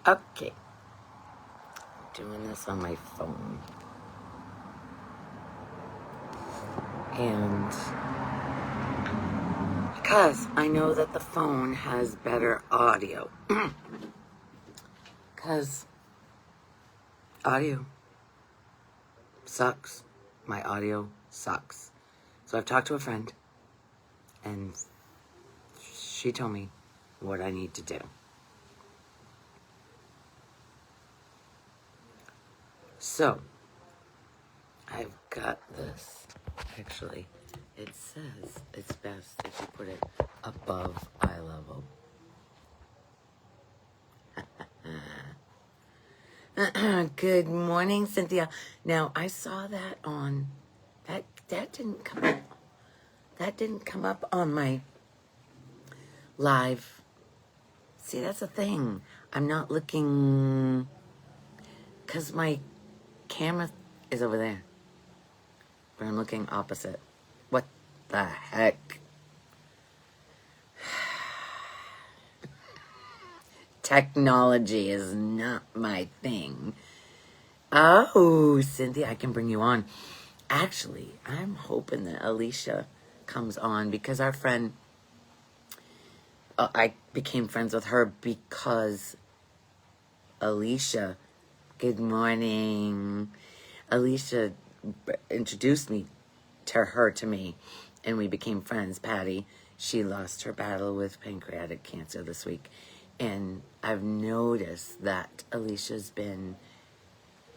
Okay. Doing this on my phone. And because I know that the phone has better audio. Because audio sucks. My audio sucks. So I've talked to a friend, and she told me what I need to do. So, I've got this. Actually, it says it's best if you put it above eye level. Good morning, Cynthia. Now, I saw that on... That didn't come up. That didn't come up on my live. See, that's the thing. I'm not looking... Because my camera is over there. But I'm looking opposite. What the heck? Technology is not my thing. Oh, Cynthia, I can bring you on. Actually, I'm hoping that Alicia comes on because our friend... I became friends with her because Alicia... Good morning. Alicia introduced me to me, and we became friends. Patty, she lost her battle with pancreatic cancer this week, and I've noticed that Alicia's been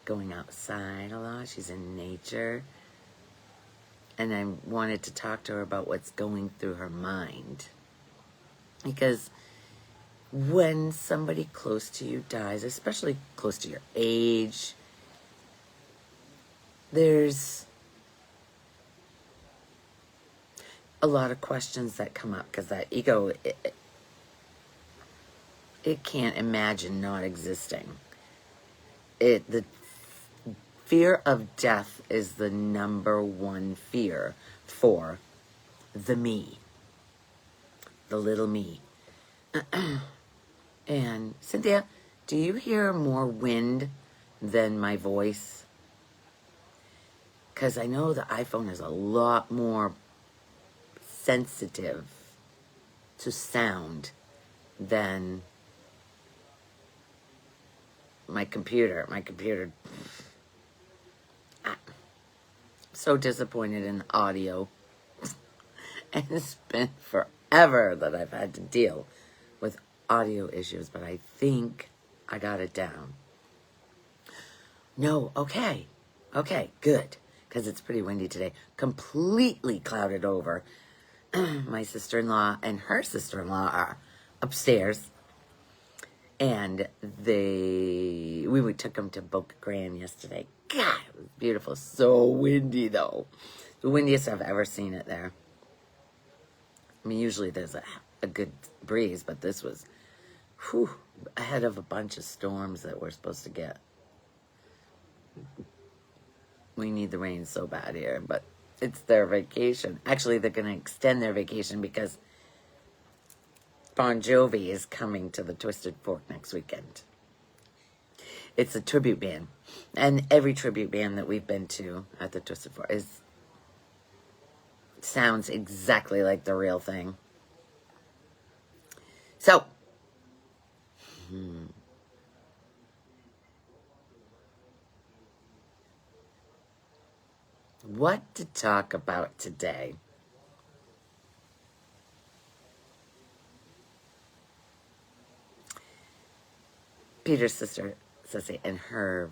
going outside a lot. She's in nature, and I wanted to talk to her about what's going through her mind, because when somebody close to you dies, especially close to your age, there's a lot of questions that come up because that ego, it can't imagine not existing. The fear of death is the number one fear for the me, the little me. And Cynthia, do you hear more wind than my voice? Because I know the iPhone is a lot more sensitive to sound than my computer. I'm so disappointed in audio. And it's been forever that I've had to deal with audio issues, but I think I got it down. No, okay, good, because it's pretty windy today. Completely clouded over. My sister-in-law and her sister-in-law are upstairs, and we took them to Boca Grande yesterday. God, it was beautiful. So windy, though. The windiest I've ever seen it there. I mean, usually there's a good breeze, but this was ahead of a bunch of storms that we're supposed to get. We need the rain so bad here, but it's their vacation. Actually, they're going to extend their vacation because Bon Jovi is coming to the Twisted Fork next weekend. It's a tribute band. And every tribute band that we've been to at the Twisted Fork sounds exactly like the real thing. So, what to talk about today? Peter's sister, Sissy, and her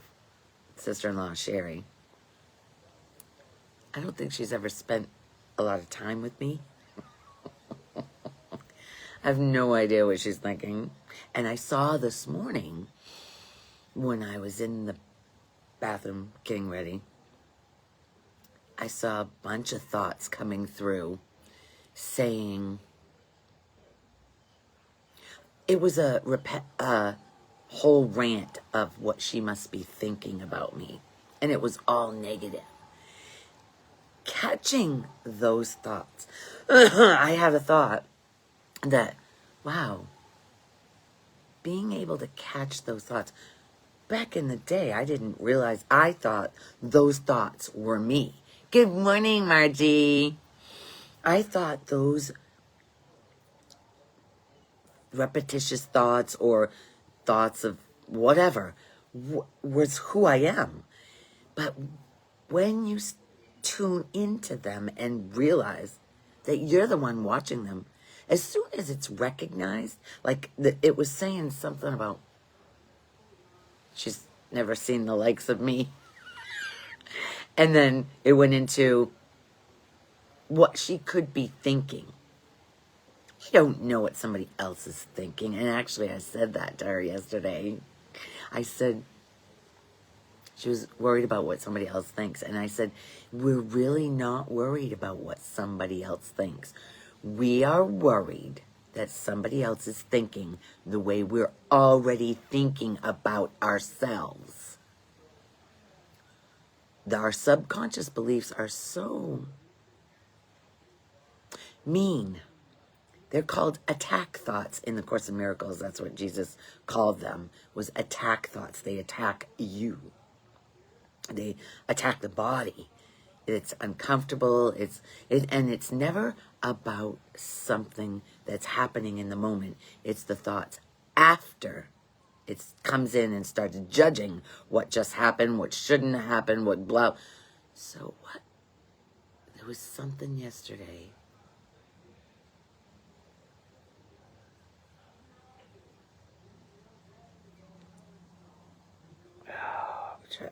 sister-in-law, Sherry. I don't think she's ever spent a lot of time with me. I have no idea what she's thinking. And I saw this morning when I was in the bathroom getting ready, I saw a bunch of thoughts coming through saying, it was a whole rant of what she must be thinking about me. And it was all negative. Catching those thoughts, I had a thought that, wow, being able to catch those thoughts. Back in the day, I didn't realize, I thought those thoughts were me. Good morning, Margie. I thought those repetitious thoughts or thoughts of whatever was who I am. But when you tune into them and realize that you're the one watching them, as soon as it's recognized, like it was saying something about she's never seen the likes of me. And then it went into what she could be thinking. You don't know what somebody else is thinking. And actually, I said that to her yesterday. I said, she was worried about what somebody else thinks. And I said, we're really not worried about what somebody else thinks. We are worried that somebody else is thinking the way we're already thinking about ourselves. Our subconscious beliefs are so mean. They're called attack thoughts in the Course in Miracles. That's what Jesus called them, was attack thoughts. They attack you. They attack the body. It's uncomfortable. And it's never about something that's happening in the moment. It's the thoughts after it comes in and starts judging what just happened, what shouldn't have happened, what blah. So what? There was something yesterday.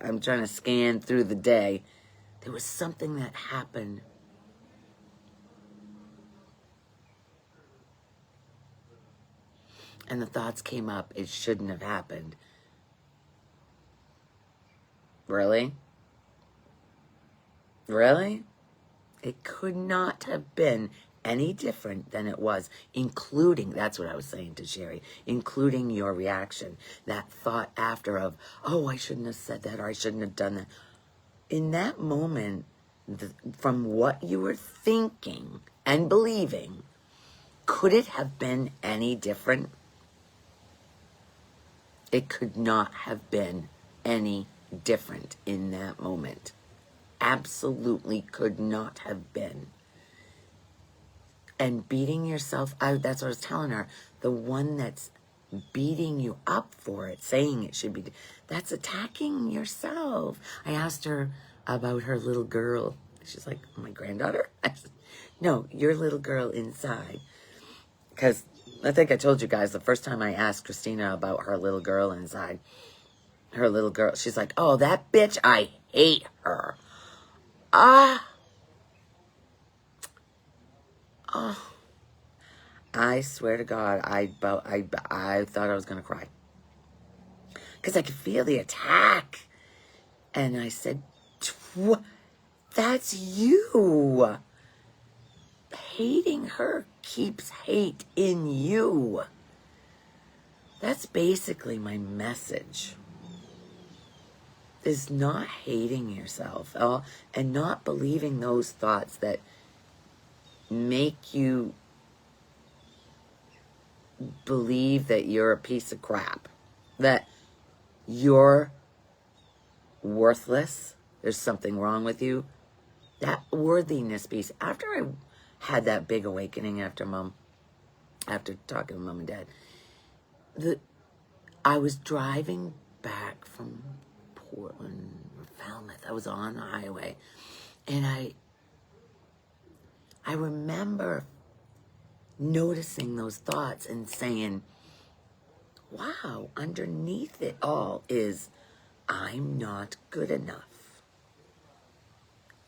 I'm trying to scan through the day. There was something that happened. And the thoughts came up, it shouldn't have happened. Really? Really? It could not have been any different than it was, including, that's what I was saying to Sherry, including your reaction. That thought after of, oh, I shouldn't have said that, or I shouldn't have done that. In that moment, from what you were thinking and believing, could it have been any different? It could not have been any different in that moment. Absolutely could not have been. And beating yourself out, that's what I was telling her, the one that's beating you up for it, saying it should be, that's attacking yourself. I asked her about her little girl. She's like, my granddaughter? I said, no, your little girl inside. Because I think I told you guys the first time I asked Christina about her little girl inside, her little girl, she's like, oh, that bitch, I hate her. Oh, I swear to God, I thought I was going to cry. Because I could feel the attack. And I said, that's you. Hating her keeps hate in you. That's basically my message. Is not hating yourself and not believing those thoughts that make you believe that you're a piece of crap, that you're worthless, there's something wrong with you. That worthiness piece, after I had that big awakening after talking to Mom and Dad, I was driving back from Portland or Falmouth. I was on the highway, and I remember noticing those thoughts and saying, wow, underneath it all is, I'm not good enough.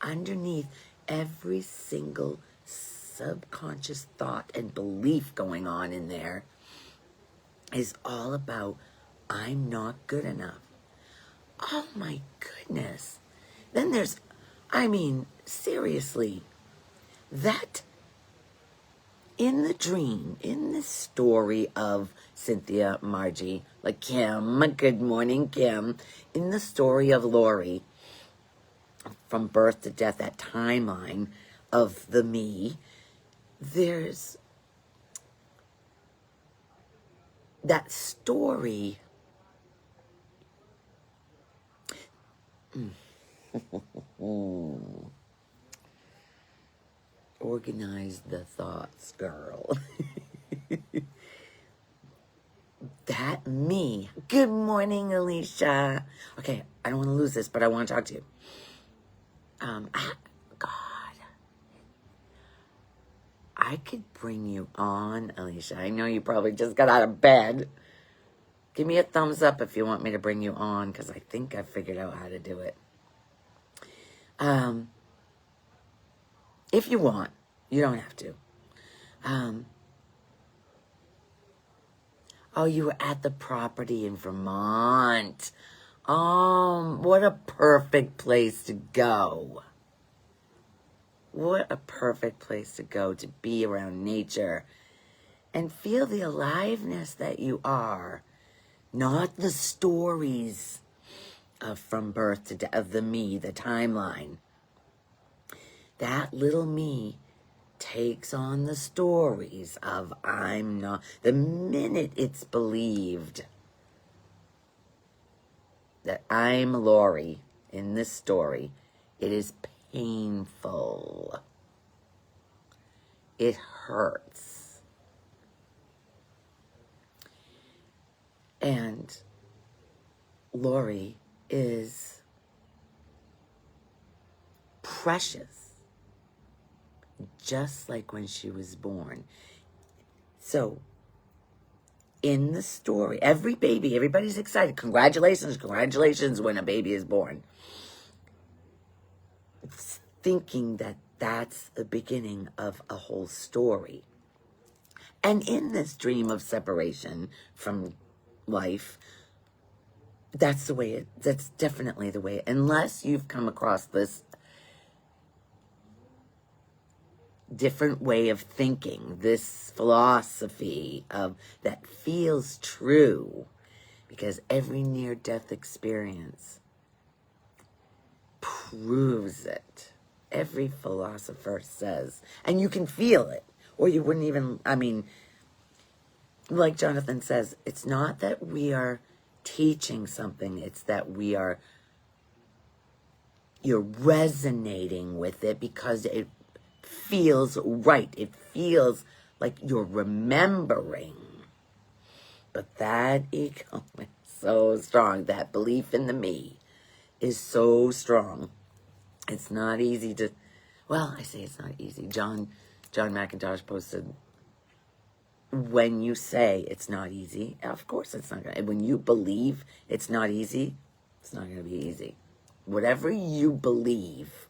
Underneath every single subconscious thought and belief going on in there is all about, I'm not good enough. Oh my goodness. Then there's, seriously, that in the dream, in the story of Cynthia, Margie, like Kim, good morning, Kim, in the story of Lori, from birth to death, that timeline of the me, there's that story organize the thoughts, girl. That me. Good morning, Alicia. Okay, I don't want to lose this, but I want to talk to you. God, I could bring you on, Alicia. I know you probably just got out of bed. Give me a thumbs up if you want me to bring you on, because I think I figured out how to do it. If you want, you don't have to. Oh, you were at the property in Vermont. What a perfect place to go. What a perfect place to go, to be around nature and feel the aliveness that you are. Not the stories of from birth to death, of the me, the timeline. That little me takes on the stories of I'm not. The minute it's believed that I'm Lori in this story, it is painful. It hurts. And Lori is precious, just like when she was born. So, in the story, every baby, everybody's excited. Congratulations, congratulations when a baby is born. It's thinking that that's the beginning of a whole story. And in this dream of separation from life, that's definitely the way, unless you've come across this different way of thinking, this philosophy of that feels true, because every near-death experience proves it. Every philosopher says, and you can feel it, or you wouldn't even, like Jonathan says, it's not that we are teaching something, it's that you're resonating with it because it feels right. It feels like you're remembering. But that ego is so strong. That belief in the me is so strong. It's not easy to, well, I say it's not easy. John McIntosh posted, when you say it's not easy, of course it's not going to, when you believe it's not easy, it's not going to be easy. Whatever you believe,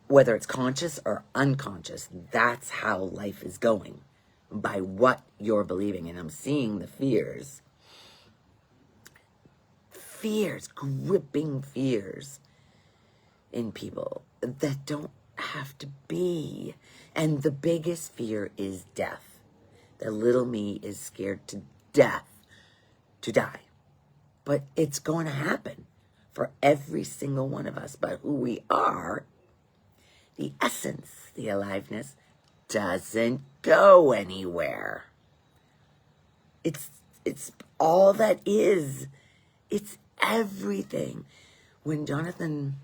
whether it's conscious or unconscious, that's how life is going, by what you're believing. And I'm seeing the fears, gripping fears in people that don't have to be. And the biggest fear is death. The little me is scared to death to die. But it's going to happen for every single one of us. But who we are, the essence, the aliveness, doesn't go anywhere. It's all that is. It's everything. When Jonathan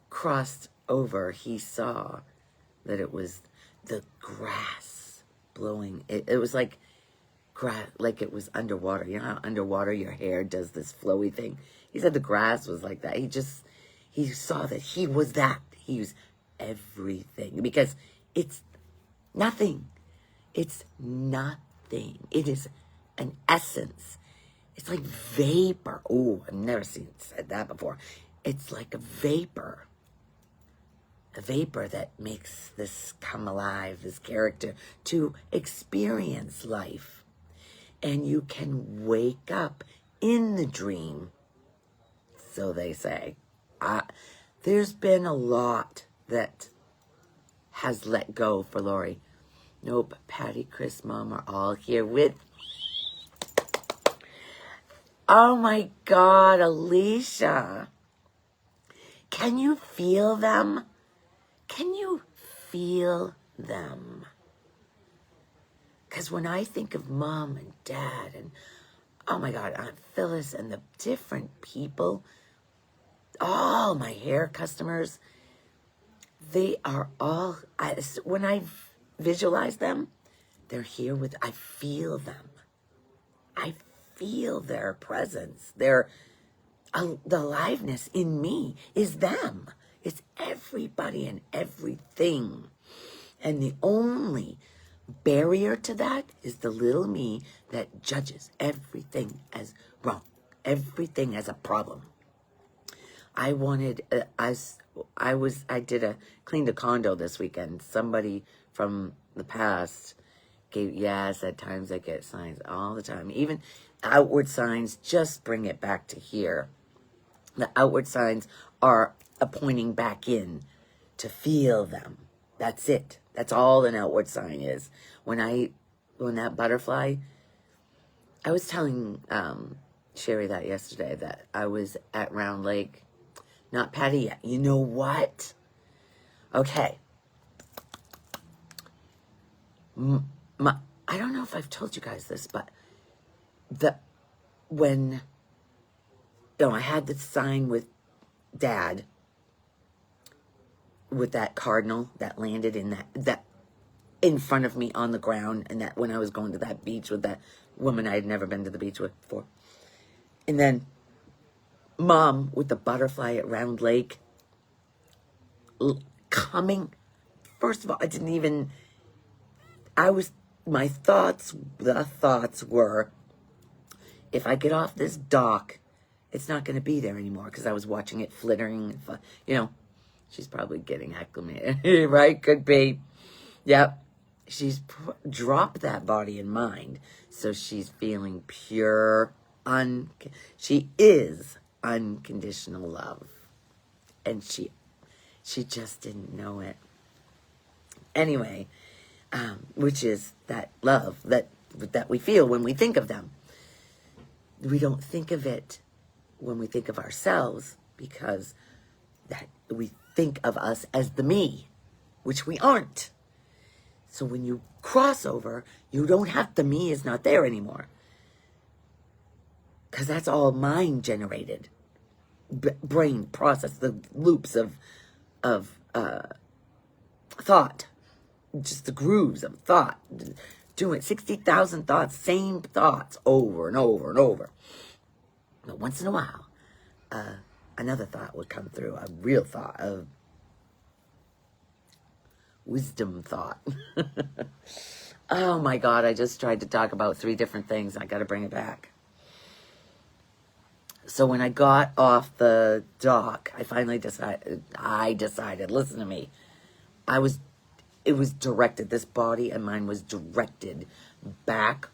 crossed over, he saw that it was the grass blowing. It was like grass, like it was underwater. You know how underwater your hair does this flowy thing? He said the grass was like that. He saw that he was that. He was everything. Because it's nothing. It's nothing. It is an essence. It's like vapor. Oh, I've never said that before. It's like a vapor. A vapor that makes this come alive, this character, to experience life. And you can wake up in the dream, so they say. There's been a lot that has let go for Lori. Nope, Patty, Chris, Mom are all here with me. Oh my God, Alicia. Can you feel them? Can you feel them? Because when I think of mom and dad and, oh my God, Aunt Phyllis and the different people, all my hair customers, they are all, when I visualize them, they're here with, I feel them. I feel their presence. The aliveness in me is them. It's everybody and everything. And the only barrier to that is the little me that judges everything as wrong, everything as a problem. I wanted, I cleaned a condo this weekend. Somebody from the past yes, at times I get signs all the time. Even outward signs, just bring it back to here. The outward signs are pointing back in to feel them. That's it. That's all an outward sign is. When that butterfly, I was telling Sherry that yesterday, that I was at Round Lake, not Patty yet. You know what? Okay. I don't know if I've told you guys this, but I had the sign with Dad, with that cardinal that landed in that in front of me on the ground, and that when I was going to that beach with that woman I had never been to the beach with before. And then Mom with the butterfly at Round Lake coming. First of all, the thoughts were, if I get off this dock, it's not going to be there anymore, because I was watching it flittering. She's probably getting acclimated, right? Could be. Yep. She's dropped that body and mind, so she's feeling pure, she is unconditional love. And she just didn't know it. Anyway, which is that love that we feel when we think of them. We don't think of it when we think of ourselves, because that we think of us as the me, which we aren't. So when you cross over, you don't have, the me is not there anymore, because that's all mind generated, brain process, the loops of thought, just the grooves of thought, doing 60,000 thoughts, same thoughts over and over and over. But once in a while, another thought would come through, a real thought, a wisdom thought. Oh my God, I just tried to talk about 3 different things. I got to bring it back. So when I got off the dock, I finally decided, listen to me. It was directed, this body and mine was directed back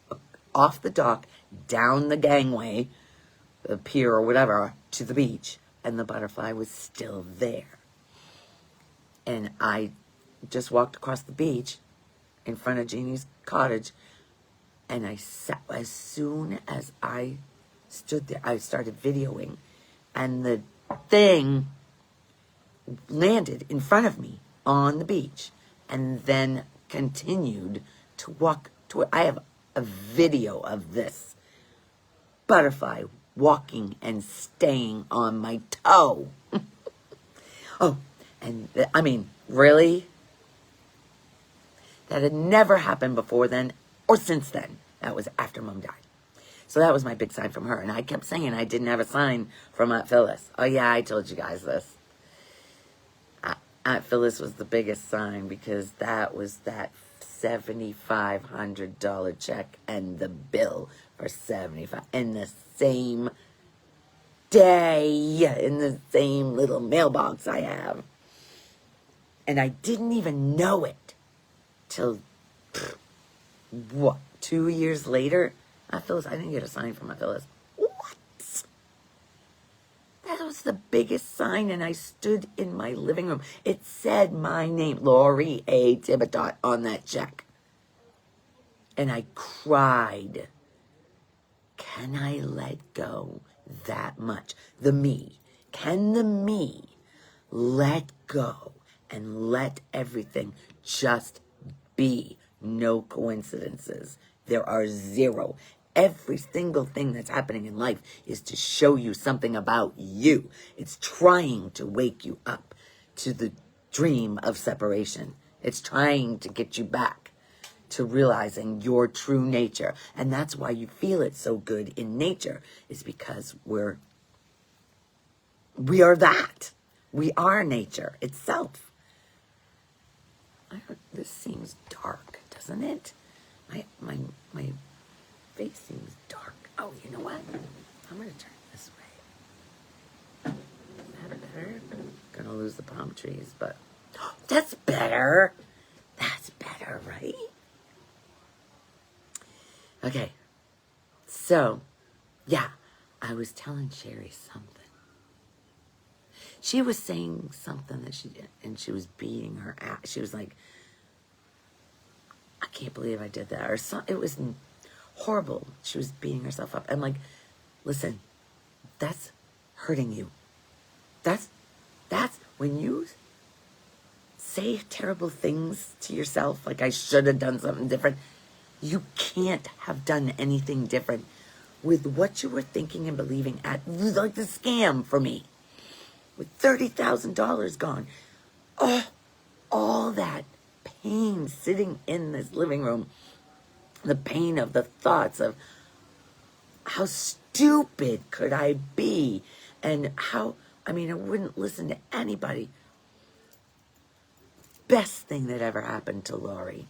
off the dock, down the gangway, the pier or whatever, to the beach. And the butterfly was still there. And I just walked across the beach in front of Jeannie's cottage, and I sat, as soon as I stood there, I started videoing, and the thing landed in front of me on the beach, and then continued to walk toward. I have a video of this butterfly walking and staying on my toe. Oh, and I mean, really? That had never happened before then or since then. That was after Mom died. So that was my big sign from her. And I kept saying I didn't have a sign from Aunt Phyllis. Oh yeah, I told you guys this. Aunt Phyllis was the biggest sign, because that was that $7,500 check and the bill for $75 in the same day, in the same little mailbox I have. And I didn't even know it till, 2 years later? Aunt Phyllis, I didn't get a sign from Aunt Phyllis. What? That was the biggest sign, and I stood in my living room. It said my name, Lori A. Thibodeau, on that check. And I cried. Can I let go that much? The me. Can the me let go and let everything just be? no coincidences. There are zero. Every single thing that's happening in life is to show you something about you. It's trying to wake you up to the dream of separation. It's trying to get you back to realizing your true nature. And that's why you feel it so good in nature, is because we are that. We are nature itself. This seems dark, doesn't it? My face seems dark. Oh, you know what? I'm gonna turn this way. Better. Gonna lose the palm trees, but that's better. That's better, right? Okay. So, yeah, I was telling Sherry something. She was saying something that she did, and she was beating her ass. She was like, I can't believe I did that. Or it was horrible. She was beating herself up. I'm like, listen, that's hurting you. That's when you say terrible things to yourself, like I should have done something different. You can't have done anything different with what you were thinking and believing at, like the scam for me. With $30,000 gone. Oh, all that pain sitting in this living room. The pain of the thoughts of how stupid could I be? And how, I wouldn't listen to anybody. Best thing that ever happened to Lori.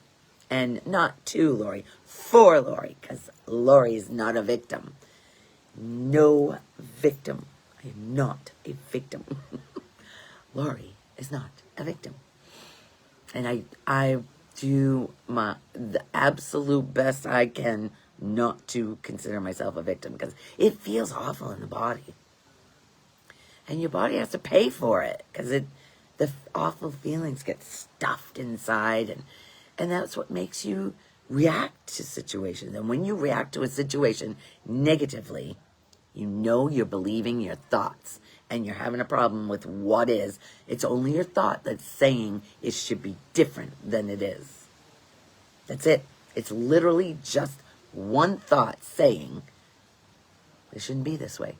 And not to Lori, for Lori, because Lori is not a victim. No victim. I am not a victim. Lori is not a victim. And I do the absolute best I can not to consider myself a victim, because it feels awful in the body. And your body has to pay for it, because the awful feelings get stuffed inside, and that's what makes you react to situations. And when you react to a situation negatively, you know you're believing your thoughts, and you're having a problem with what is. It's only your thought that's saying it should be different than it is. That's it. It's literally just one thought saying it shouldn't be this way.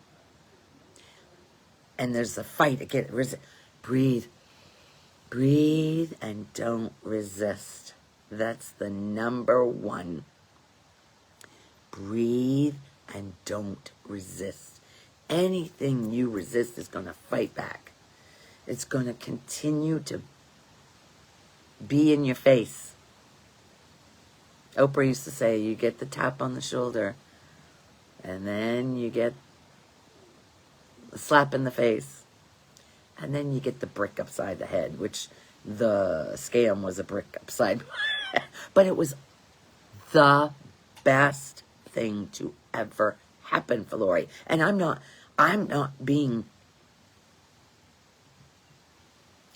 And there's a fight again. Breathe. Breathe and don't resist. That's the number one. Breathe and don't resist. Anything you resist is going to fight back. It's going to continue to be in your face. Oprah used to say, you get the tap on the shoulder, and then you get a slap in the face, and then you get the brick upside the head, which the scam was a brick upside. But it was the best thing to ever happen for Lori. And I'm not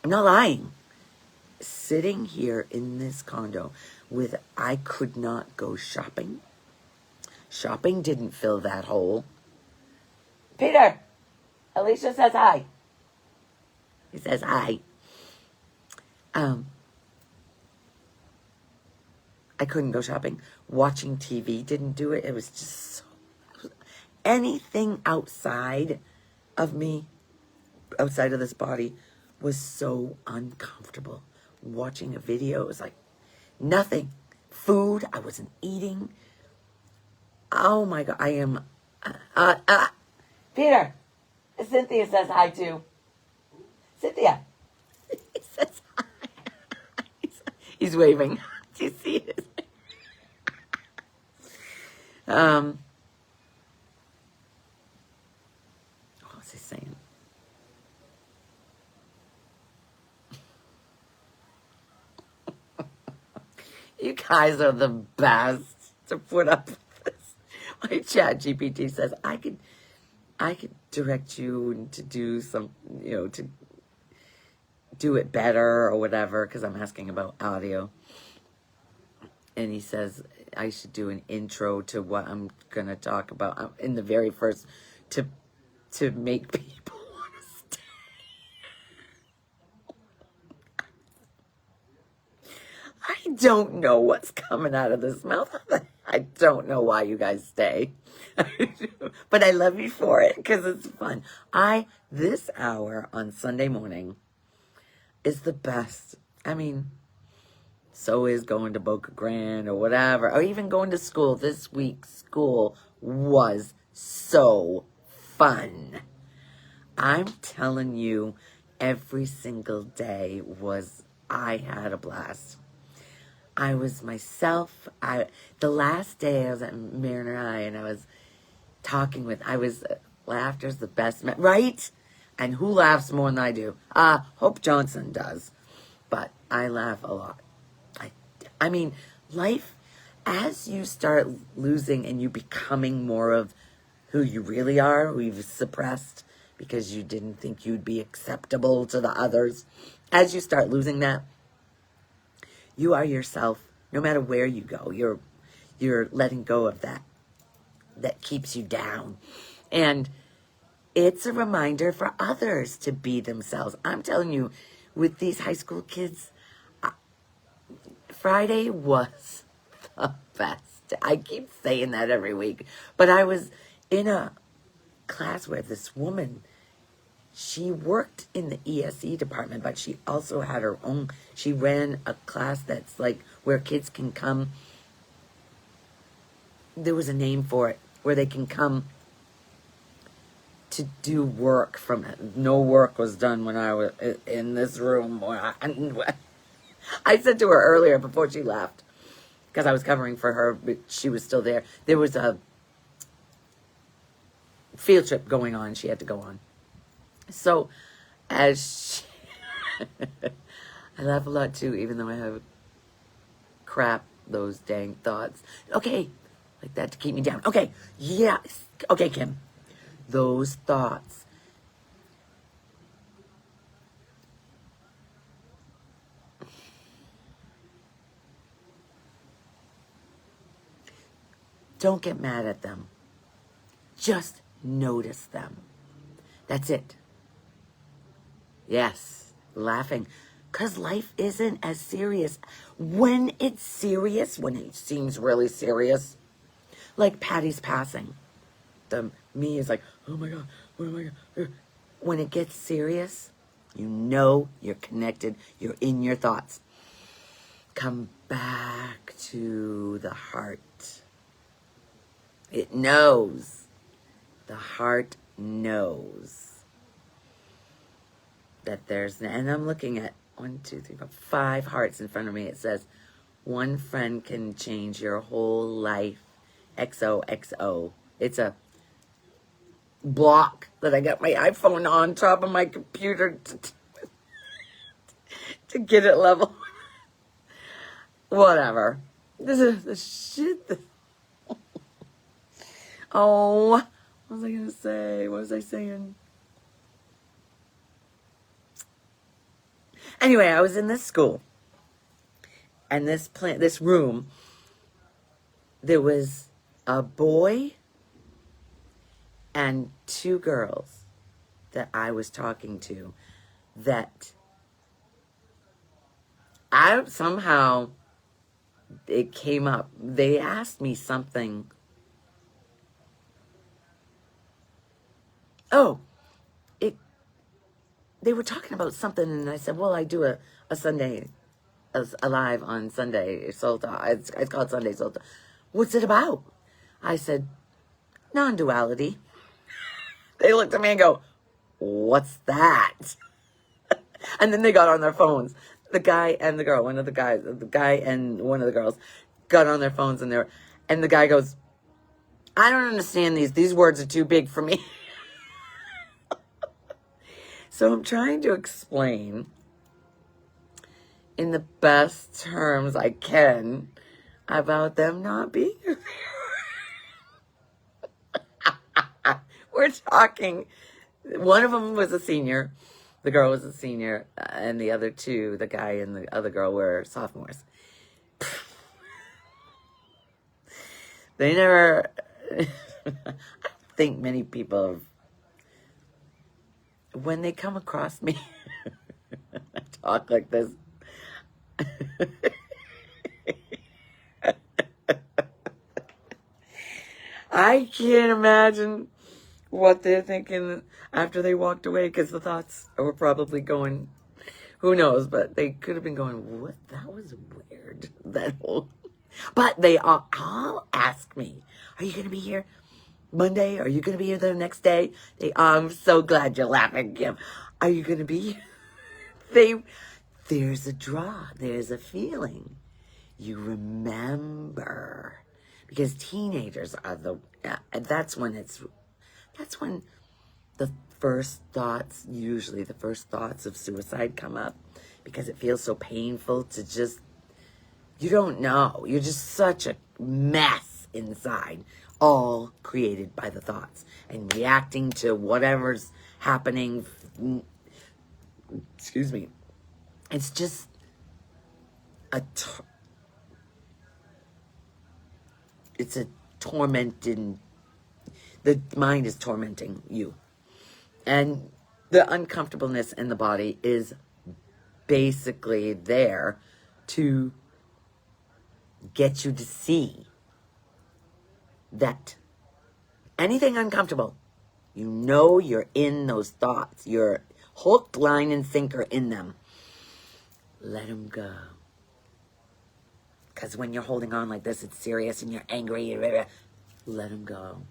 lying. Sitting here in this condo I could not go shopping. Shopping didn't fill that hole. Peter, Alicia says hi. He says hi. I couldn't go shopping. Watching TV didn't do it. It was just anything outside of me, outside of this body, was so uncomfortable. Watching a video, it was like nothing. Food, I wasn't eating. Oh my God, I am... Peter, Cynthia says hi too. Cynthia. He says hi. He's waving. Do you see it? What was he saying? You guys are the best to put up with this. My chat GPT says I could direct you to do some, to do it better or whatever, because I'm asking about audio. And he says I should do an intro to what I'm going to talk about in the very first, to make people want to stay. I don't know what's coming out of this mouth. I don't know why you guys stay. But I love you for it because it's fun. This hour on Sunday morning is the best. I mean, so is going to Boca Grande or whatever, or even going to school. This week's school was so fun. I'm telling you, every single day I had a blast. I was myself. The last day I was at Mariner High and I was talking with, laughter's the best, right? And who laughs more than I do? Hope Johnson does. But I laugh a lot. I mean, life, as you start losing and you becoming more of who you really are, who you've suppressed because you didn't think you'd be acceptable to the others, as you start losing that, you are yourself. No matter where you go, you're letting go of that keeps you down. And it's a reminder for others to be themselves. I'm telling you, with these high school kids, Friday was the best. I keep saying that every week. But I was in a class where this woman, she worked in the ESE department, but she also had her own, she ran a class that's like where kids can come. There was a name for it, where they can come to do work from it. No work was done when I was in this room. I said to her earlier before she left, because I was covering for her, but she was still there. There was a field trip going on. She had to go on. So, I laugh a lot too, even though I have crap, those dang thoughts. Okay, like that to keep me down. Okay, yes. Okay, Kim. Those thoughts. Don't get mad at them. Just notice them. That's it. Yes, laughing. Because life isn't as serious. When it's serious, when it seems really serious, like Patty's passing, me is like, oh my God, oh my God. When it gets serious, you know you're connected. You're in your thoughts. Come back to the heart. It knows. The heart knows that there's, and I'm looking at 1, 2, 3, 4, 5 hearts in front of me. It says, one friend can change your whole life. XOXO. It's a block that I got my iPhone on top of my computer to get it level. Whatever. This is the shit. Oh, what was I going to say? What was I saying? Anyway, I was in this school. And this room, there was a boy and 2 girls that I was talking to that somehow it came up. They asked me something. Oh, they were talking about something, and I said, well, I do a Sunday, a live on Sunday, Solta. It's called Sunday Solta. What's it about? I said, non-duality. They looked at me and go, what's that? And then they got on their phones. The guy and the girl, the guy and one of the girls got on their phones, and the guy goes, I don't understand these. These words are too big for me. So I'm trying to explain in the best terms I can about them not being there. We're talking. One of them was a senior. The girl was a senior. And the other 2, the guy and the other girl, were sophomores. They never... I don't think many people have... When they come across me, I talk like this. I can't imagine what they're thinking after they walked away, because the thoughts were probably going, who knows, but they could have been going, what? That was weird. That whole, but they all ask me, are you going to be here Monday? Are you going to be here the next day? I'm so glad you're laughing, Kim. Are you going to be here? There's a draw. There's a feeling. You remember. Because teenagers are that's when the first thoughts, usually the first thoughts of suicide come up, because it feels so painful to just, you don't know. You're just such a mess inside, all created by the thoughts and reacting to whatever's happening. Excuse me. It's just it's a tormenting, the mind is tormenting you. And the uncomfortableness in the body is basically there to get you to see that anything uncomfortable, you know you're in those thoughts. You're hooked, line, and sinker in them. Let them go. Because when you're holding on like this, it's serious and you're angry. Let them go.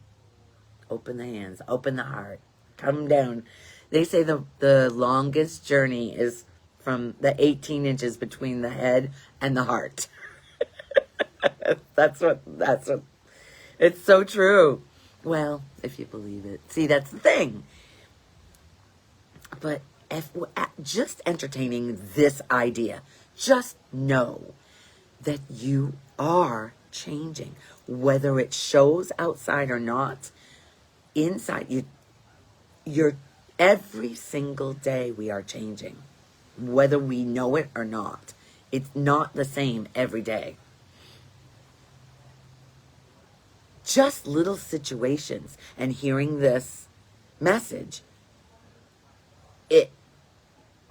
Open the hands. Open the heart. Come down. They say the longest journey is from the 18 inches between the head and the heart. That's what, it's so true. Well, if you believe it. See, that's the thing. But just entertaining this idea, just know that you are changing. Whether it shows outside or not, inside you're every single day we are changing. Whether we know it or not. It's not the same every day. Just little situations, and hearing this message, it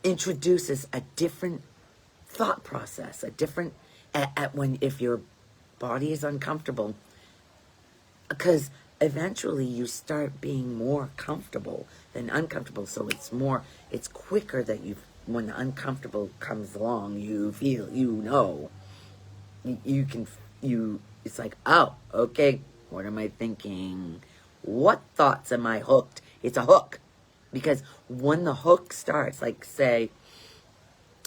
introduces a different thought process, a different, if your body is uncomfortable, because eventually you start being more comfortable than uncomfortable. So it's quicker that when the uncomfortable comes along, you feel, it's like, oh, okay, what am I thinking? What thoughts am I hooked? It's a hook. Because when the hook starts, like say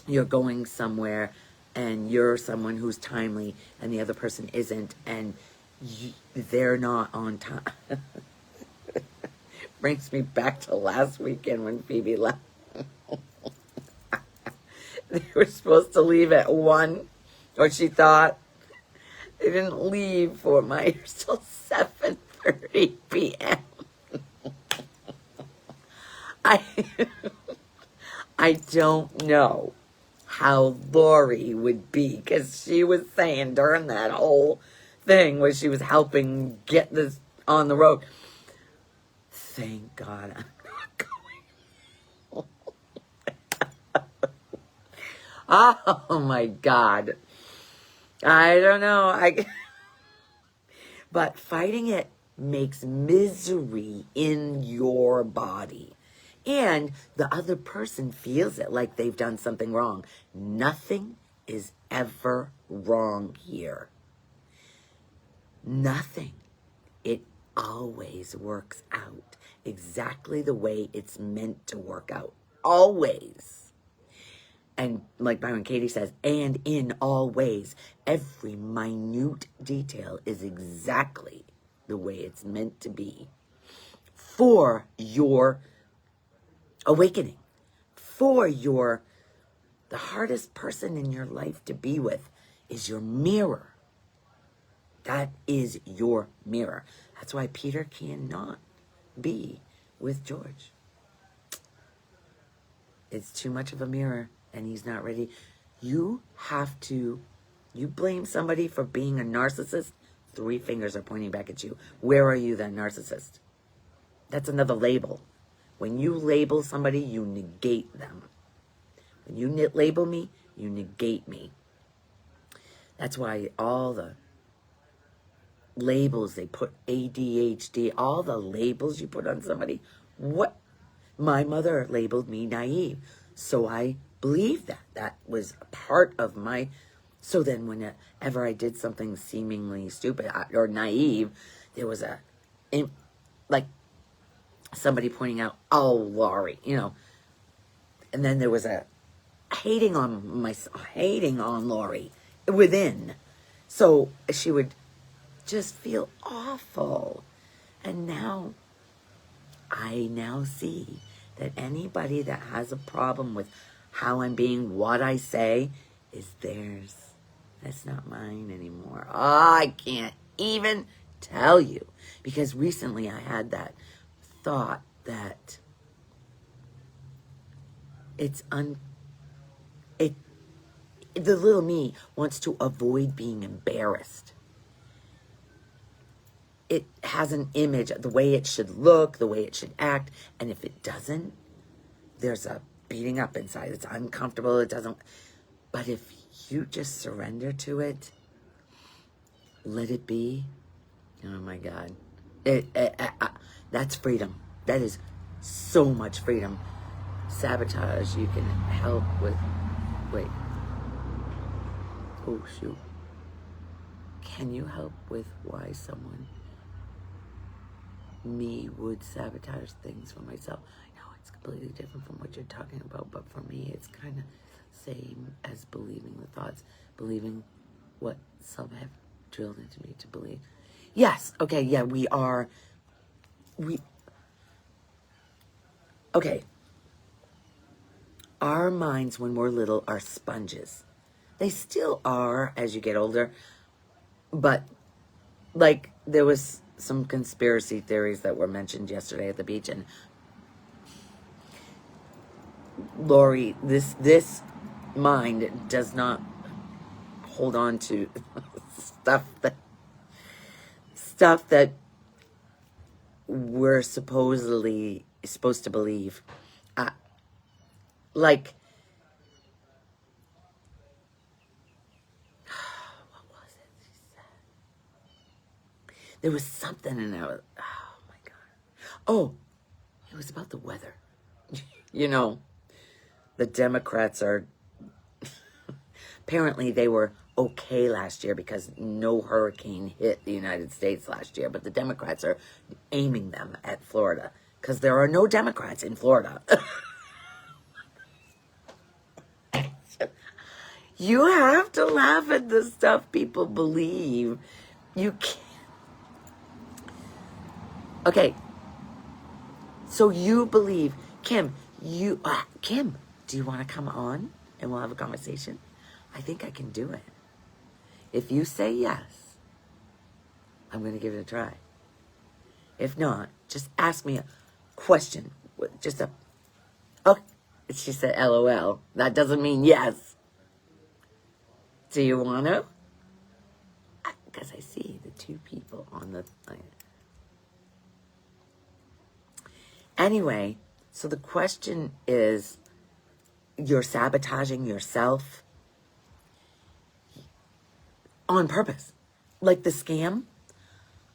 you're going somewhere and you're someone who's timely and the other person isn't, and they're not on time. Brings me back to last weekend when Phoebe left. They were supposed to leave at 1, or she thought. They didn't leave for till 7:30 p.m. I don't know how Lori would be, because she was saying during that whole thing where she was helping get this on the road, thank God I'm not going. Oh my God. I don't know. But fighting it makes misery in your body. And the other person feels it like they've done something wrong. Nothing is ever wrong here. Nothing. It always works out exactly the way it's meant to work out. Always. And like Byron Katie says, and in all ways, every minute detail is exactly the way it's meant to be for your awakening, for the hardest person in your life to be with is your mirror. That is your mirror. That's why Peter cannot be with George. It's too much of a mirror. And he's not ready. You blame somebody for being a narcissist, 3 fingers are pointing back at you. Where are you, that narcissist? That's another label. When you label somebody, you negate them. When you label me, you negate me. That's why all the labels they put, ADHD, all the labels you put on somebody. What? My mother labeled me naive. So I believed that. That was a part of my... So then whenever I did something seemingly stupid or naive, there was like somebody pointing out, oh, Laurie, you know. And then there was a hating on Laurie within. So she would just feel awful. And now I see that anybody that has a problem with how I'm being, what I say, is theirs. That's not mine anymore. Oh, I can't even tell you. Because recently I had that thought that the little me wants to avoid being embarrassed. It has an image, the way it should look, the way it should act, and if it doesn't, there's a beating up inside. It's uncomfortable, it doesn't... But if you just surrender to it, let it be, oh my God. That's freedom. That is so much freedom. Sabotage, you can help with... Wait. Oh, shoot. Can you help with why someone... me would sabotage things for myself? I know it's completely different from what you're talking about, but for me it's kind of same as believing the thoughts, believing what some have drilled into me to believe. Yes, okay, yeah, okay. Our minds when we're little are sponges. They still are as you get older, but like there was some conspiracy theories that were mentioned yesterday at the beach, and Laurie, this mind does not hold on to stuff that we're supposed to believe. Like, what was it she said? There was something in there. Oh my God. Oh, it was about the weather. You know, the Democrats are... Apparently they were okay last year because no hurricane hit the United States last year, but the Democrats are aiming them at Florida because there are no Democrats in Florida. You have to laugh at the stuff people believe. You can't. Okay. So you believe, Kim, Kim, do you want to come on and we'll have a conversation? I think I can do it. If you say yes, I'm going to give it a try. If not, just ask me a question. Oh, she said LOL. That doesn't mean yes. Do you want to? Because I see the two people on the thing. Anyway, so the question is, you're sabotaging yourself on purpose. Like the scam,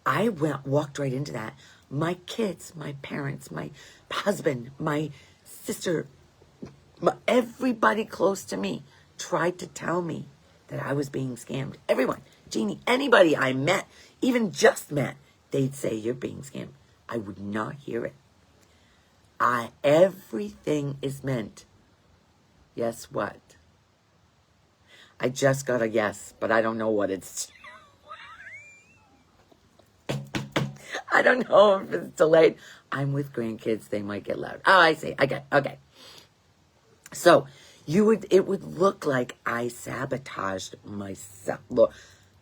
I walked right into that. My kids, my parents, my husband, my sister, everybody close to me tried to tell me that I was being scammed. Everyone, Jeannie, anybody I met, even just met, they'd say, you're being scammed. I would not hear it. Everything is meant. Guess what? I just got a yes, but I don't know what it's... I don't know if it's delayed. I'm with grandkids. They might get loud. Oh, I see. Okay. So it would look like I sabotaged myself.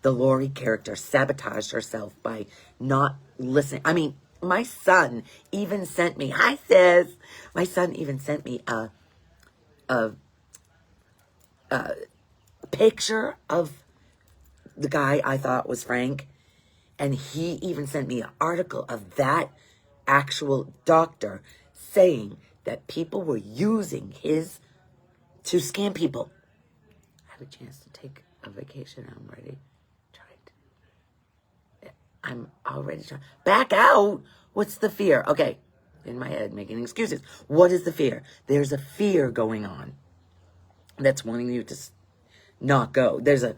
The Laurie character sabotaged herself by not listening. I mean, my son even sent me, hi sis. My son even sent me a picture of the guy I thought was Frank. And he even sent me an article of that actual doctor saying that people were using to scam people. I have a chance to take a vacation. I'm ready. I'm already trying. Back out? What's the fear? Okay, in my head, making excuses. What is the fear? There's a fear going on that's wanting you to not go. There's a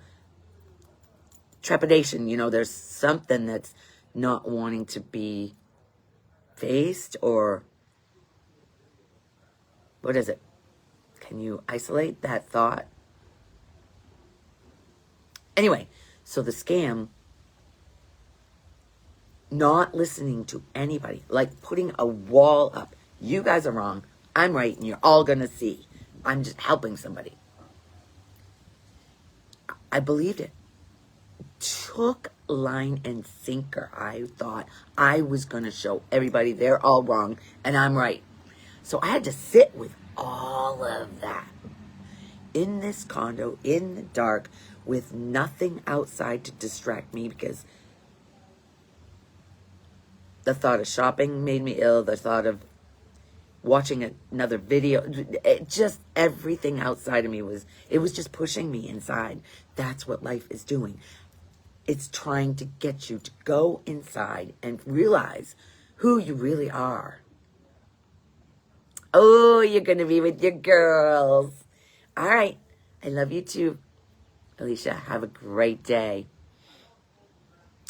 trepidation, there's something that's not wanting to be faced, or what is it? Can you isolate that thought? Anyway, so the scam, not listening to anybody, like putting a wall up. You guys are wrong. I'm right, and you're all going to see. I'm just helping somebody. I believed it. Took line and sinker. I thought I was going to show everybody they're all wrong, and I'm right. So I had to sit with all of that in this condo, in the dark, with nothing outside to distract me, because the thought of shopping made me ill. The thought of watching another video, just everything outside of me was just pushing me inside. That's what life is doing. It's trying to get you to go inside and realize who you really are. Oh, you're going to be with your girls. All right. I love you too, Alicia. Have a great day.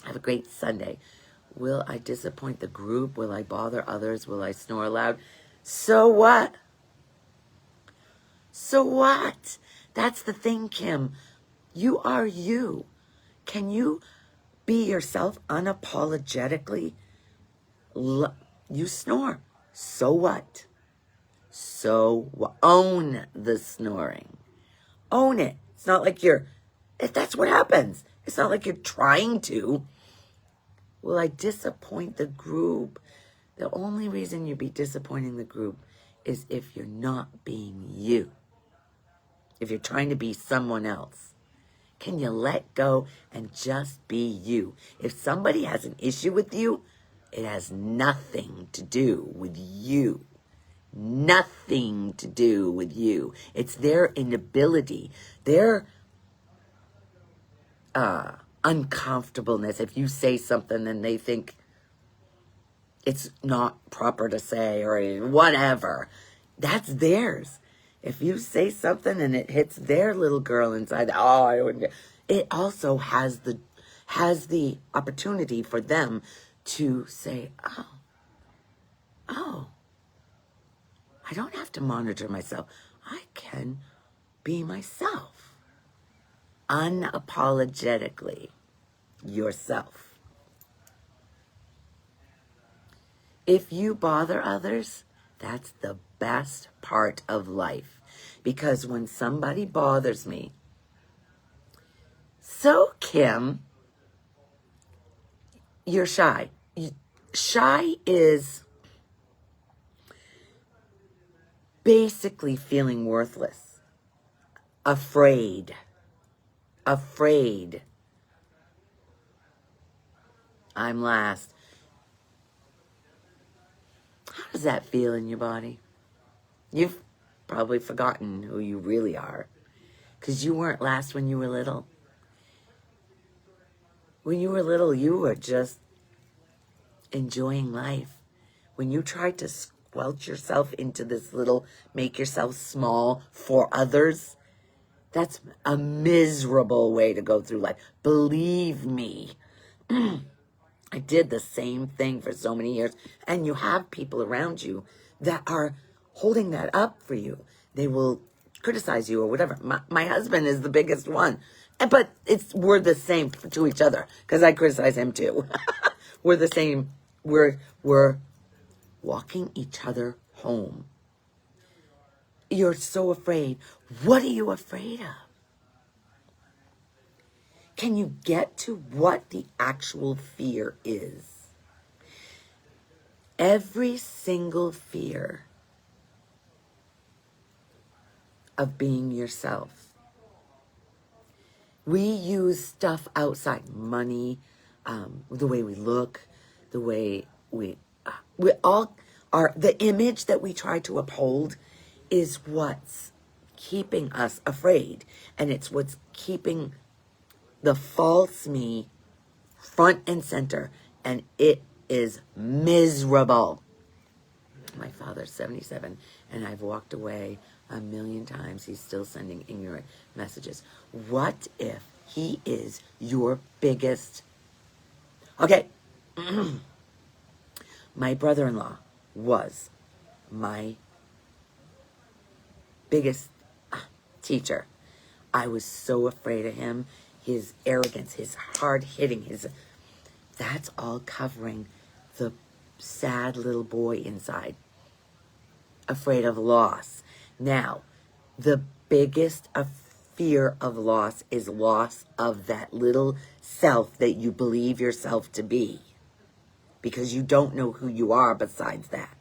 Have a great Sunday. Will I disappoint the group? Will I bother others? Will I snore loud? So what? So what? That's the thing, Kim. You are you. Can you be yourself unapologetically? You snore. So what? So what? Own the snoring. Own it. It's not like that's what happens. It's not like you're trying to. Will I disappoint the group? The only reason you'd be disappointing the group is if you're not being you. If you're trying to be someone else. Can you let go and just be you? If somebody has an issue with you, it has nothing to do with you. Nothing to do with you. It's their inability, their uncomfortableness. If you say something and they think it's not proper to say, or whatever, that's theirs. If you say something and it hits their little girl inside, I wouldn't. It also has the opportunity for them to say, oh, I don't have to monitor myself. I can be myself. Unapologetically yourself. If you bother others, that's the best part of life. Because when somebody bothers me, so Kim, you're shy. Shy is basically feeling worthless. Afraid. I'm last. How does that feel in your body? You've probably forgotten who you really are, because you weren't last when you were little. When you were little, you were just enjoying life. When you tried to squelch yourself into this little, make yourself small for others, that's a miserable way to go through life. Believe me. I did the same thing for so many years. And you have people around you that are holding that up for you. They will criticize you or whatever. My husband is the biggest one. But we're the same to each other, because I criticize him too. We're the same. We're walking each other home. You're so afraid. What are you afraid of? Can you get to what the actual fear is? Every single fear of being yourself. We use stuff outside, money, the way we look, the way we all are, the image that we try to uphold is what's keeping us afraid. And it's what's keeping the false me front and center, and it is miserable. My father's 77, and I've walked away a million times. He's still sending ignorant messages. What if he is your biggest... Okay. My brother-in-law was my biggest teacher. I was so afraid of him. His arrogance, his hard-hitting, that's all covering the sad little boy inside, afraid of loss. Now, the biggest fear of loss is loss of that little self that you believe yourself to be, because you don't know who you are besides that.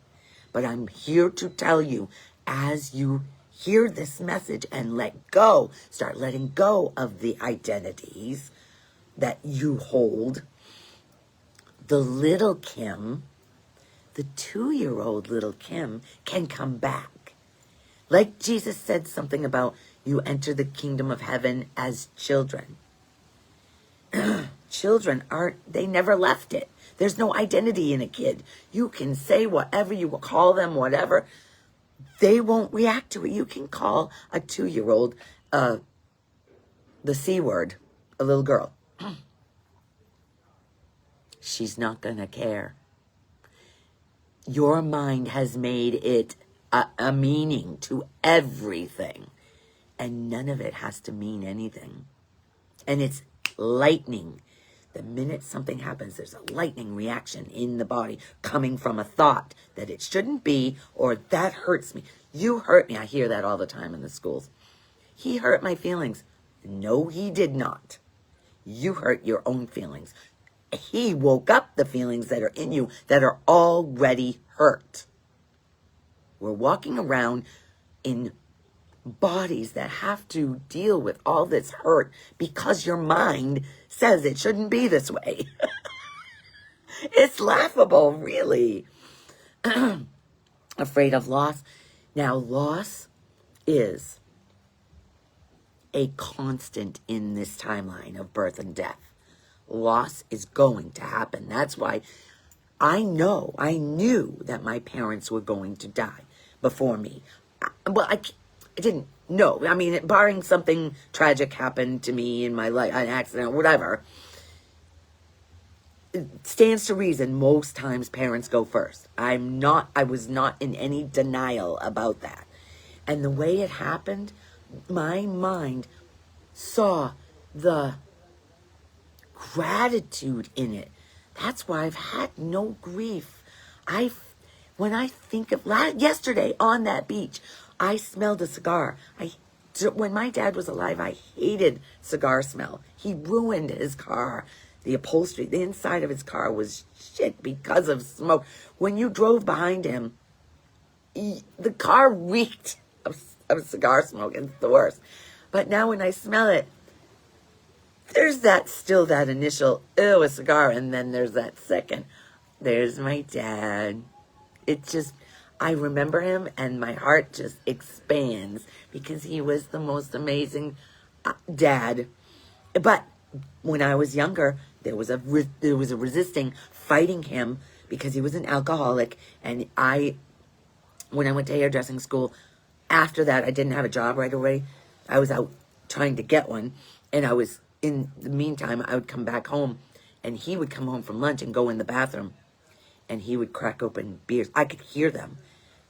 But I'm here to tell you, as you hear this message and let go, start letting go of the identities that you hold, the little Kim, the 2-year-old little Kim, can come back. Like Jesus said something about you enter the kingdom of heaven as children. Children they never left it. There's no identity in a kid. You can say whatever, you will call them whatever. They won't react to it. You can call a 2-year-old the C word, a little girl. She's not going to care. Your mind has made it a meaning to everything. And none of it has to mean anything. And it's lightning. The minute something happens, there's a lightning reaction in the body coming from a thought that it shouldn't be, or that hurts me. You hurt me. I hear that all the time in the schools. He hurt my feelings. No, he did not. You hurt your own feelings. He woke up the feelings that are in you that are already hurt. We're walking around in bodies that have to deal with all this hurt because your mind says it shouldn't be this way. It's laughable, really. Afraid of loss. Now, loss is a constant in this timeline of birth and death. Loss is going to happen. That's why I knew that my parents were going to die before me. I didn't know. I mean, barring something tragic happened to me in my life, an accident, whatever, it stands to reason most times parents go first. I was not in any denial about that. And the way it happened, my mind saw the gratitude in it. That's why I've had no grief. When I think of yesterday on that beach, I smelled a cigar. When my dad was alive, I hated cigar smell. He ruined his car. The upholstery, the inside of his car was shit because of smoke. When you drove behind him, the car reeked of cigar smoke. It's the worst. But now when I smell it, there's still that initial, ew, a cigar. And then there's that second, there's my dad. I remember him and my heart just expands because he was the most amazing dad. But when I was younger, there was a resisting, fighting him because he was an alcoholic. And when I went to hairdressing school, after that, I didn't have a job right away. I was out trying to get one. And in the meantime, I would come back home and he would come home from lunch and go in the bathroom and he would crack open beers. I could hear them.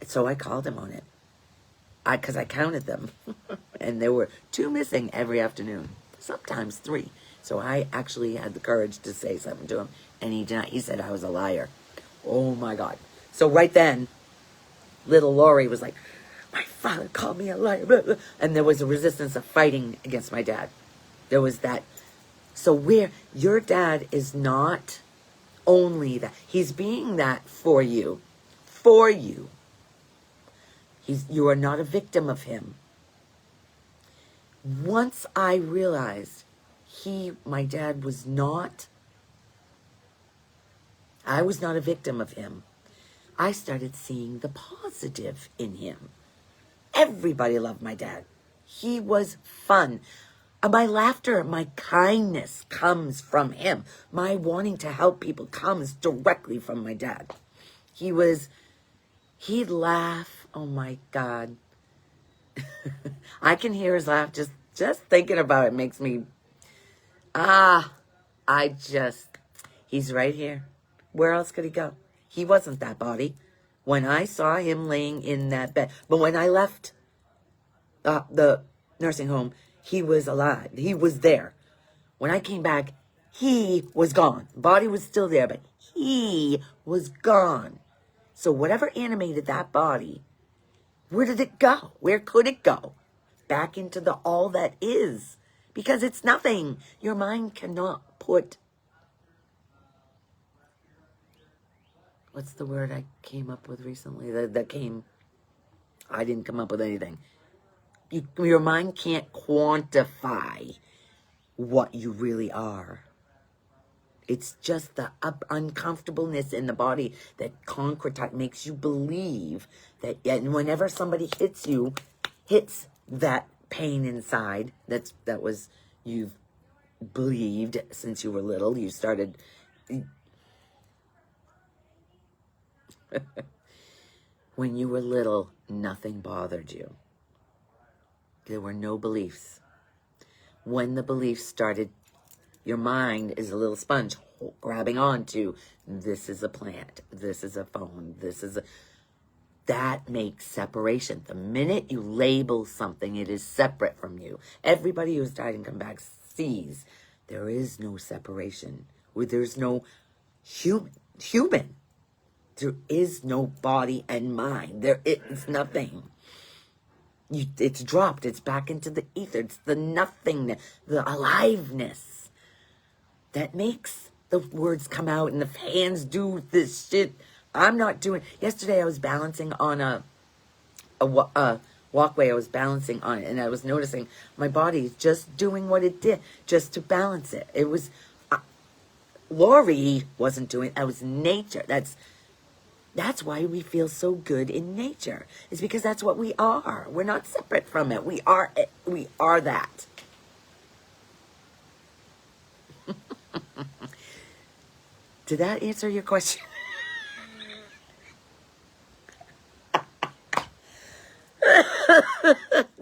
So I called him on it. Because I counted them. And there were 2 missing every afternoon. Sometimes 3. So I actually had the courage to say something to him. And he denied. He said I was a liar. Oh my God. So right then, little Lori was like, my father called me a liar. Blah, blah. And there was a resistance of fighting against my dad. There was that. So your dad is not only that. He's being that for you. For you. You are not a victim of him. Once I realized my dad was not, I was not a victim of him, I started seeing the positive in him. Everybody loved my dad. He was fun. My laughter, my kindness comes from him. My wanting to help people comes directly from my dad. He'd laugh. Oh my God. I can hear his laugh. Just thinking about it makes me, he's right here. Where else could he go? He wasn't that body. When I saw him laying in that bed, but when I left the nursing home, he was alive. He was there. When I came back, he was gone. Body was still there, but he was gone. So whatever animated that body, where did it go? Where could it go? Back into the all that is. Because it's nothing. Your mind cannot put... What's the word I came up with recently? I didn't come up with anything. Your mind can't quantify what you really are. It's just the uncomfortableness in the body that makes you believe that, and whenever somebody hits that pain inside, that was, you've believed since you were little, you started... When you were little, nothing bothered you. There were no beliefs. When the beliefs started, your mind is a little sponge grabbing onto, this is a plant, this is a phone, that makes separation. The minute you label something, it is separate from you. Everybody who's died and come back sees there is no separation. There's no human. There is no body and mind. There is nothing. It's dropped. It's back into the ether. It's the nothingness, the aliveness that makes the words come out and the hands do this shit. I'm not doing... Yesterday I was balancing on a walkway. I was balancing on it, and I was noticing my body just doing what it did just to balance it. It was... Lori wasn't doing it. That was nature. That's why we feel so good in nature. It's because that's what we are. We're not separate from it. We are that. Did that answer your question?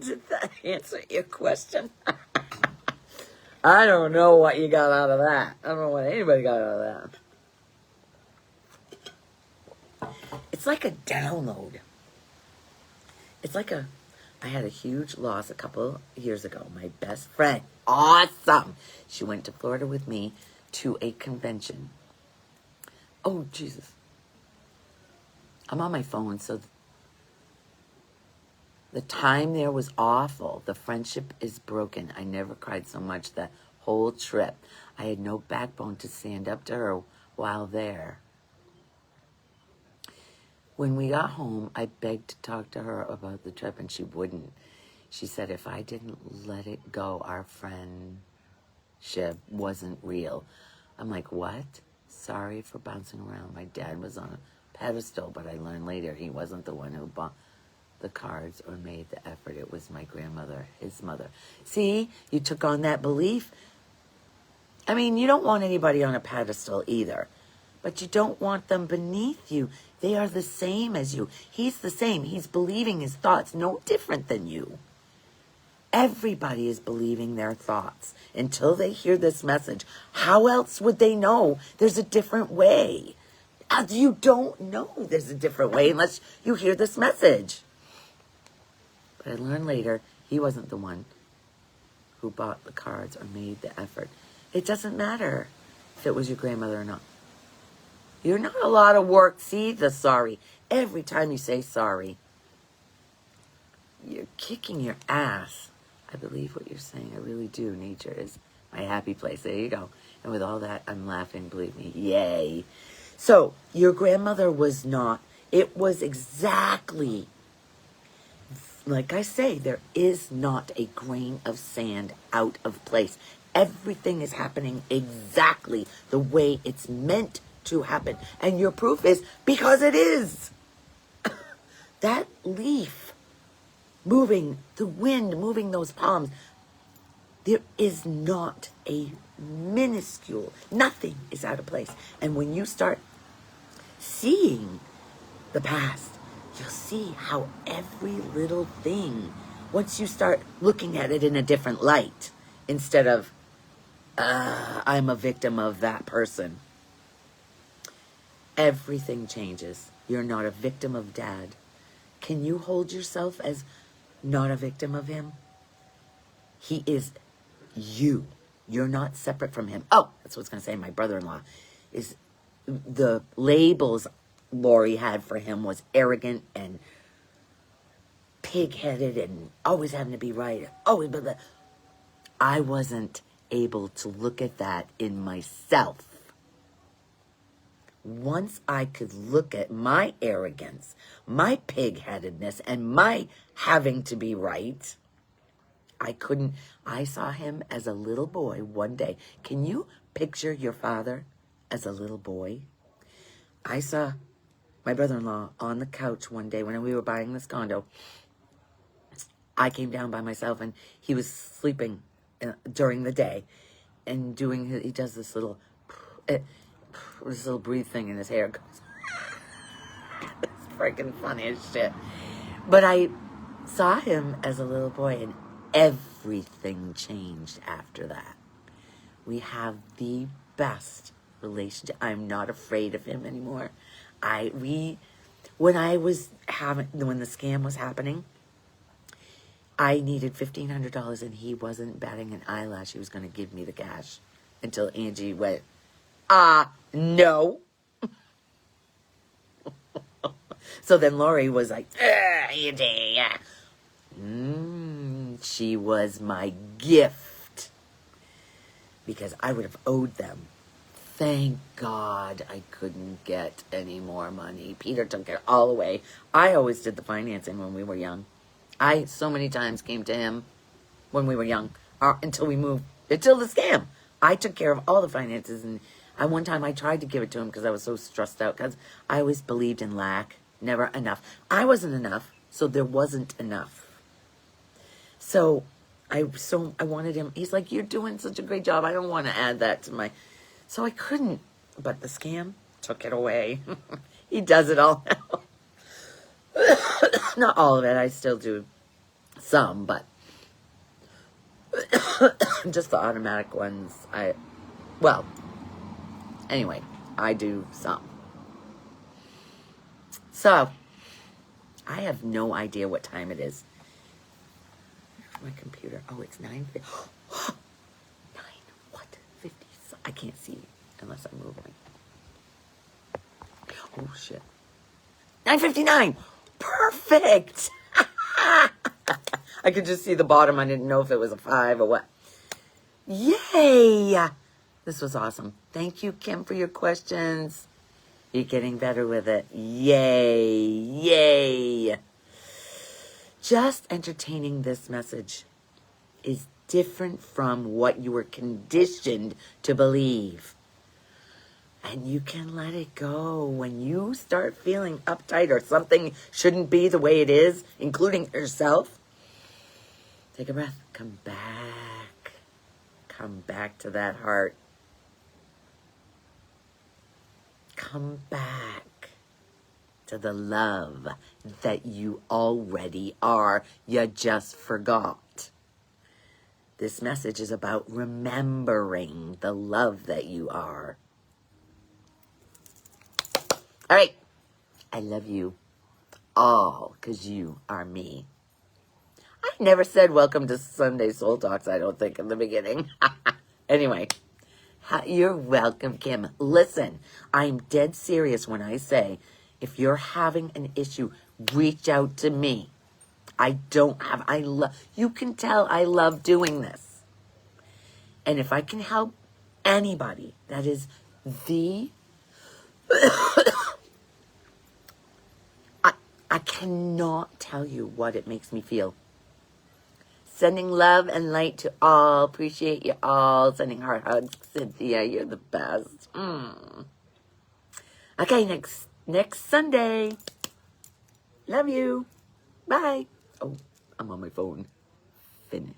Did that answer your question? I don't know what you got out of that. I don't know what anybody got out of that. It's like a download. It's like I had a huge loss a couple years ago. My best friend, awesome. She went to Florida with me to a convention. Oh, Jesus. I'm on my phone, so the time there was awful. The friendship is broken. I never cried so much that whole trip. I had no backbone to stand up to her while there. When we got home, I begged to talk to her about the trip, and she wouldn't. She said if I didn't let it go, our friendship wasn't real. I'm like, what? Sorry for bouncing around. My dad was on a pedestal, but I learned later he wasn't the one who bought the cards or made the effort. It was my grandmother, his mother. See, you took on that belief. I mean, you don't want anybody on a pedestal either, but you don't want them beneath you. They are the same as you. He's the same. He's believing his thoughts, no different than you. Everybody is believing their thoughts until they hear this message. How else would they know there's a different way? You don't know there's a different way unless you hear this message. But I learned later, he wasn't the one who bought the cards or made the effort. It doesn't matter if it was your grandmother or not. You're not a lot of work. See the sorry. Every time you say sorry, you're kicking your ass. I believe what you're saying. I really do. Nature is my happy place. There you go. And with all that, I'm laughing. Believe me. Yay. So your grandmother was not. It was exactly... Like I say, there is not a grain of sand out of place. Everything is happening exactly the way it's meant to happen. And your proof is because it is. That leaf moving, the wind moving those palms. There is not a minuscule, nothing is out of place. And when you start seeing the past, you'll see how every little thing, once you start looking at it in a different light, instead of, I'm a victim of that person, everything changes. You're not a victim of Dad. Can you hold yourself as not a victim of him? He is you. You're not separate from him. Oh, that's what I was going to say. My brother-in-law is, the labels Lori had for him was arrogant and pig-headed and always having to be right. Always, but I wasn't able to look at that in myself. Once I could look at my arrogance, my pig-headedness, and my having to be right, I saw him as a little boy one day. Can you picture your father as a little boy? I saw my brother-in-law on the couch one day when we were buying this condo. I came down by myself and he was sleeping during the day and he does this little breathe thing in his hair. It's freaking funny as shit. But I saw him as a little boy and everything changed after that. We have the best relationship. I'm not afraid of him anymore. When the scam was happening, I needed $1,500 and he wasn't batting an eyelash. He was going to give me the cash until Angie went, no. So then Lori was like, Angie. She was my gift because I would have owed them. Thank God I couldn't get any more money. Peter took it all away. I always did the financing when we were young. I so many times came to him when we were young until we moved, until the scam. I took care of all the finances, and one time I tried to give it to him because I was so stressed out because I always believed in lack, never enough. I wasn't enough, so there wasn't enough. So I wanted him. He's like, you're doing such a great job. I don't want to add that to my... So I couldn't. But the scam took it away. He does it all now. Not all of it. I still do some, but just the automatic ones. Anyway, I do some. So, I have no idea what time it is. My computer. Oh, it's 9:50. 50. I can't see unless I'm moving. Oh, shit. 9:59. Perfect. I could just see the bottom. I didn't know if it was a 5 or what. Yay. This was awesome. Thank you, Kim, for your questions. You're getting better with it. Yay. Yay. Just entertaining this message is different from what you were conditioned to believe. And you can let it go. When you start feeling uptight or something shouldn't be the way it is, including yourself, take a breath. Come back. Come back to that heart. Come back to the love that you already are. You just forgot. This message is about remembering the love that you are. All right. I love you all because you are me. I never said welcome to Sunday Soul Talks, I don't think, in the beginning. Anyway, you're welcome, Kim. Listen, I'm dead serious when I say if you're having an issue, reach out to me. You can tell I love doing this. And if I can help anybody, that is I cannot tell you what it makes me feel. Sending love and light to all. Appreciate you all. Sending heart hugs. Cynthia, you're the best. Okay, next Sunday. Love you. Bye. Oh, I'm on my phone. Finish.